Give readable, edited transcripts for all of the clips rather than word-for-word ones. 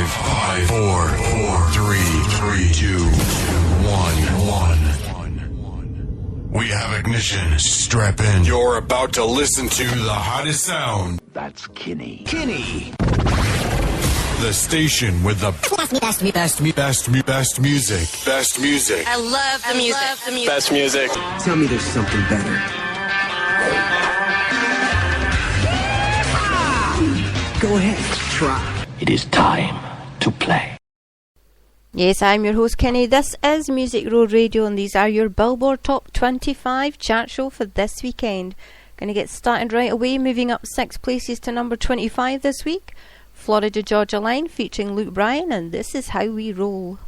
5, 4, 3, 2, 1. We have ignition. Strap in. You're about to listen to the hottest sound. That's Kinney. The station with the best music. Best music. I love the music. Best music. Tell me there's something better. Go ahead, try. It is time to play. Yes, I'm your host Kenny. This is Music Road Radio and these are your Billboard Top 25 chart show for this weekend. Gonna get started right away, moving up 6 places to number 25 this week. Florida Georgia Line featuring Luke Bryan and This Is How We Roll.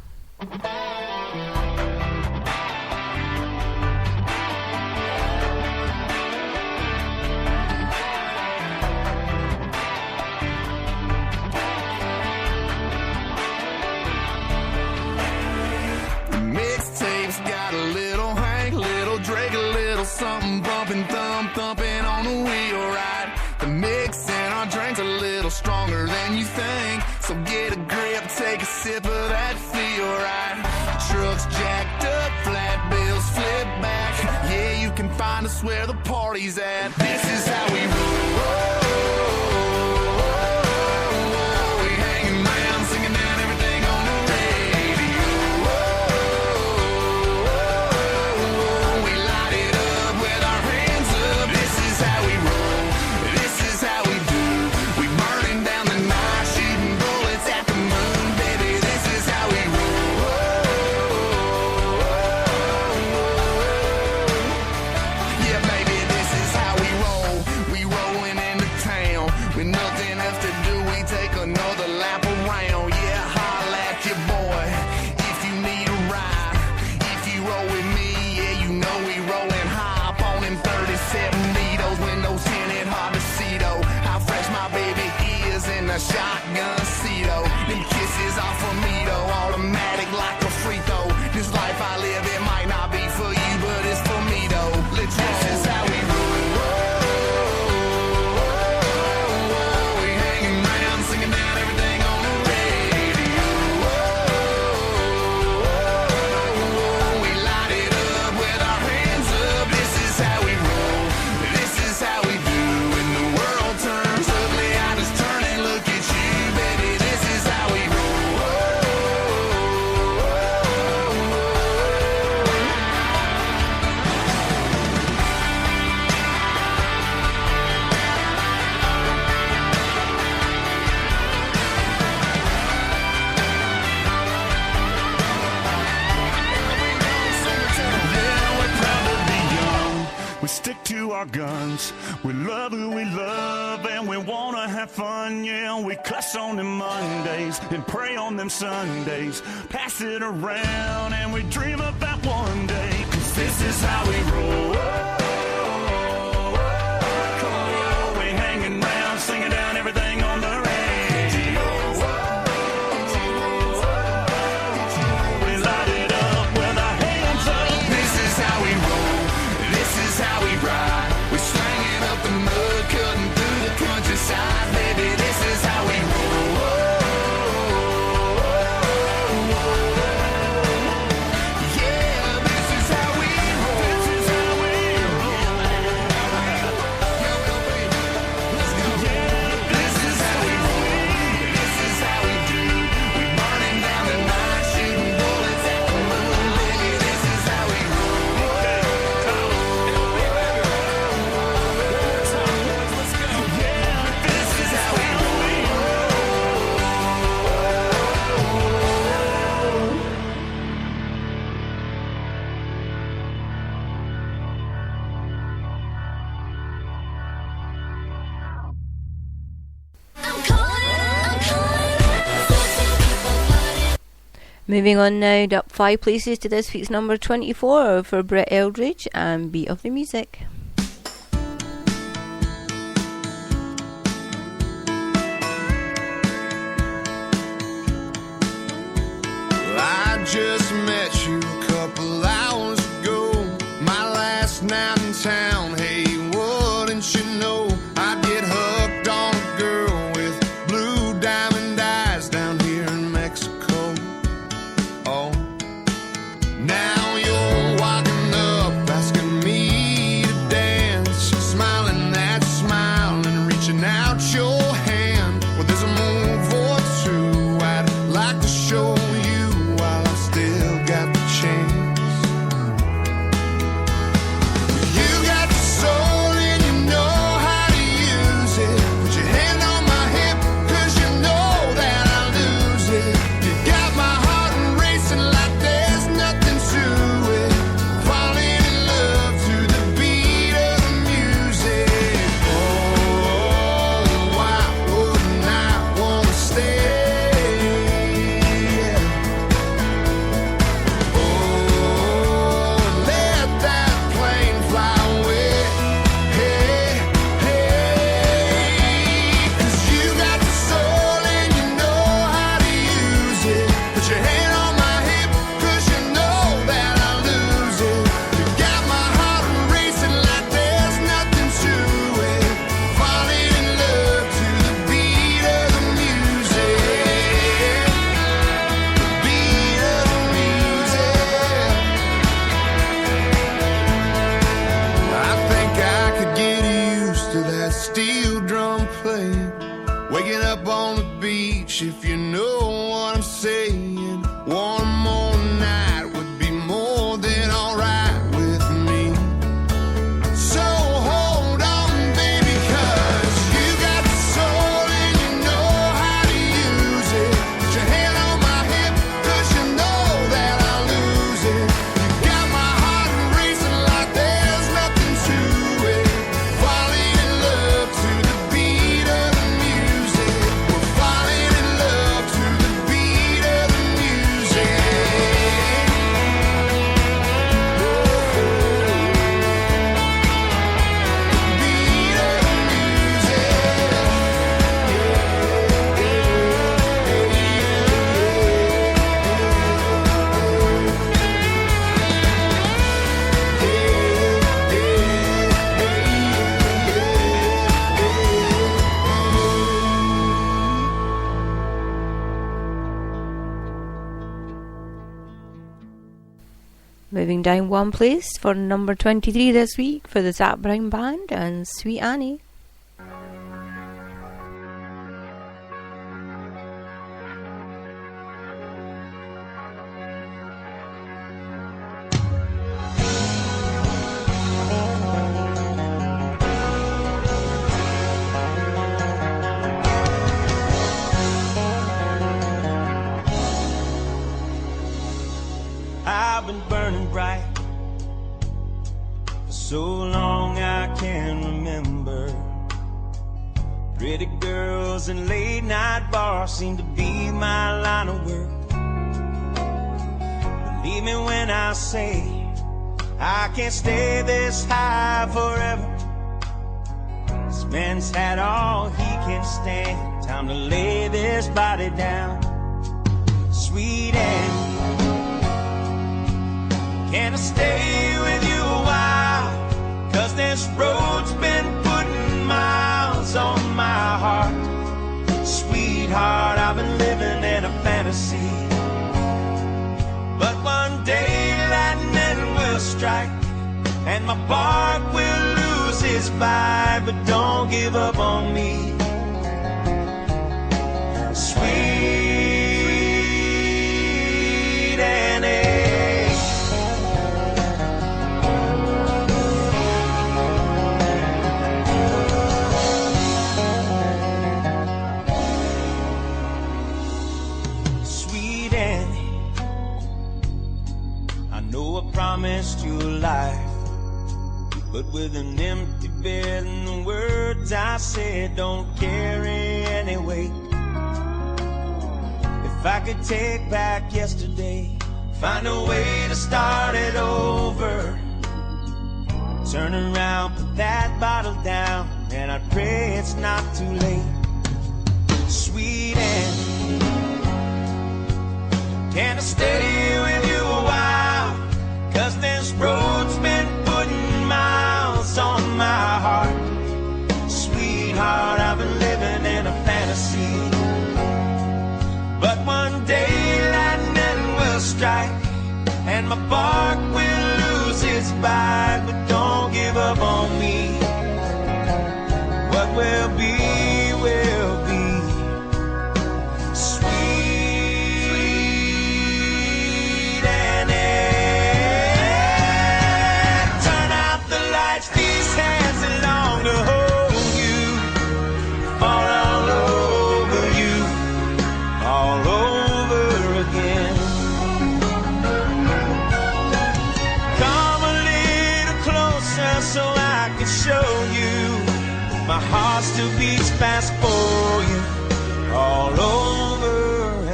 Mixtapes got a little Hank, little Drake, a little something bumping, thumping on the wheel ride. The mix in our drinks a little stronger than you think, so get a grip, take a sip of that feel right. Trucks jacked up, flat bills flip back. Yeah, you can find us where the party's at. This is how we roll. We hanging around, singing down everything on the radio. We light it up with our hands up. This is how we roll. This is how we do. We burning down the night, shooting bullets at the moon, baby. This is how we roll. Yeah, baby, this is how we roll. We rolling into town with nothing else to do. We take another lap around. Yeah, holla at your boy if you need a ride. If you roll with me, yeah, you know we rolling high up on them 37 needles. Windows tinted, hard to see though. How fresh my baby is in the shotgun seat though. Them kisses off of me though, automatic like a free throw. This life I live, it might not be for you, but it's for me though. Let's roll. This is how we roll. We hanging around, singing down everything on the radio. We light it up with our hands up. This is how we roll. This is how we do. When the world turns ugly, I just turn and look at you, baby. This is how we roll. Yeah, we're proud to be young. We stick to our guns. We love who we love and we wanna have fun. Yeah, we cuss on them Mondays and pray on them Sundays. Pass it around and we dream about one day. 'Cause this is how we roll. We hanging around, singing down everything on the radio. We light it up with our hands up. This is how we roll. This is how we ride. We're slanging up the mud, cutting through the countryside, baby. This is how we roll. Yeah, this is how we roll. This is how we roll. Yo, baby, let's go. This is how we roll. This is how we do. We burning down the night, shooting bullets at the moon, baby. This is how we roll. This is how we roll. Moving on now, up 5 places to this week's number 24 for Brett Eldridge and Beat of the Music. I just met you a couple hours ago. My last night in town. Hey, wouldn't you know I'd get hooked on a girl with blue diamond eyes down here steel drum playing, waking up on the beach, if you know what I'm saying. One more night would be more than alright with me. So hold on, baby, 'cause you got the soul and you know how to use it. Put your hand on my hip, 'cause you know that I'll lose it. You got my heart racing like there's nothing to it. Falling in love to the beat of the music. We're falling in love to the beat of the music. Beat of the Moving down one place for number 23 this week for the Zach Brown Band and Sweet Annie. I've been burning bright for so long I can't remember. Pretty girls and late night bars seem to be my line of work. Believe me when I say I can't stay this high forever. This man's had all he can stand. Time to lay this body down. Sweet Annie, can I stay with you a while? 'Cause this road's been putting miles on my heart. Sweetheart, I've been living in a fantasy. But one day lightning will strike and my bark will lose its bite. But don't give up on me, Sweet Annie. Promised you life, but with an empty bed and the words I said don't carry any weight. If I could take back yesterday, find a way to start it over, turn around, put that bottle down, and I pray it's not too late. Sweet Annie, can I stay with you a while? 'Cause this road's been putting miles on my heart. Sweetheart, I've been living in a fantasy. But one day lightning will strike and my bark will lose its bite. But don't give up on me. What will be, will be. Sweet Annie, these hands that long to hold you, fall all over you, all over again. Come a little closer so I can show you my heart still beats fast for you, all over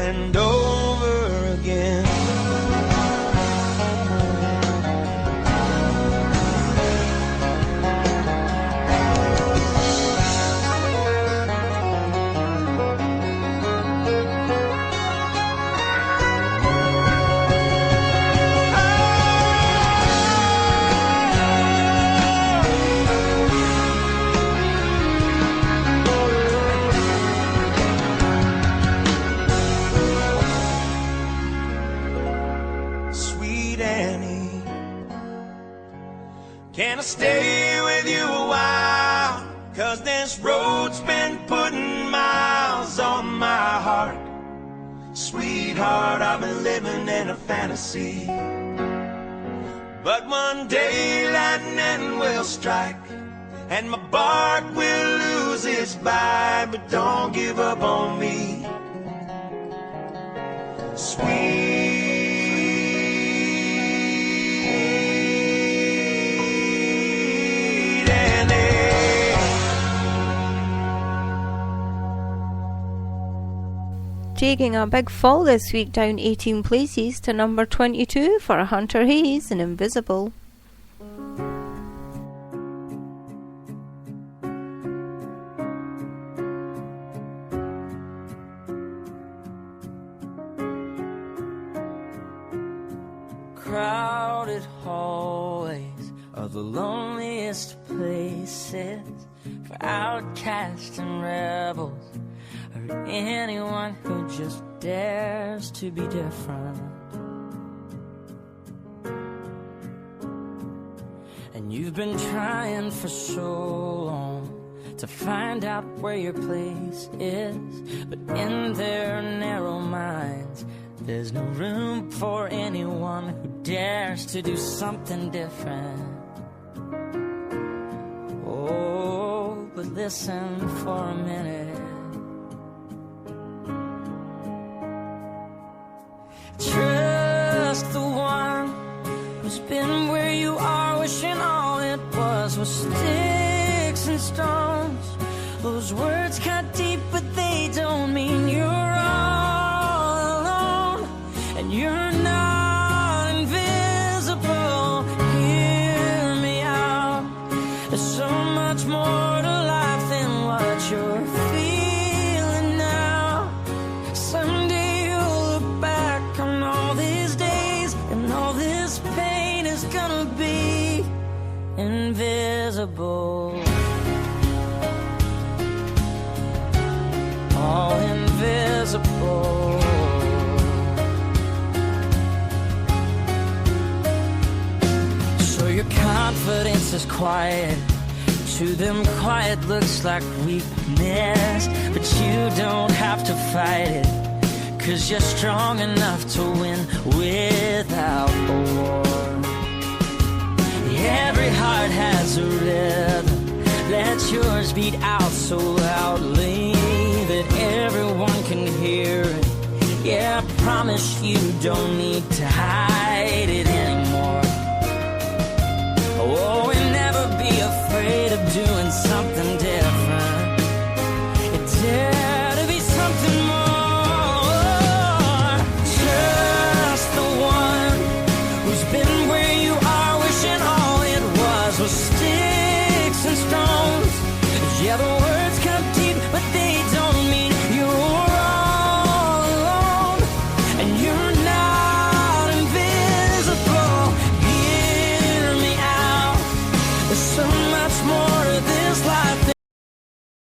and over again. this road's been putting miles on my heart. Sweetheart, I've been living in a fantasy. But one day lightning will strike and my bark will lose its bite. But don't give up on me, sweet Taking a big fall this week, down 18 places to number 22 for Hunter Hayes and Invisible. Crowded hallways are the loneliest places for outcasts and rebels, or anyone who just dares to be different. And you've been trying for so long to find out where your place is, but in their narrow minds there's no room for anyone who dares to do something different. Oh, but listen for a minute. Trust the one who's been where you are, wishing all it was sticks and stones. Those words cut deep, but they don't mean you're all alone. And you're not invisible. Hear me out. There's so much more to life than what you're feeling now. Someday you'll look back on all these days, and all this pain is gonna be invisible. All invisible. So your confidence is quiet. To them quiet looks like weakness, but you don't have to fight it, 'cause you're strong enough to win without a war. Every heart has a rhythm. Let yours beat out so loudly that everyone can hear it. Yeah, I promise you don't need to hide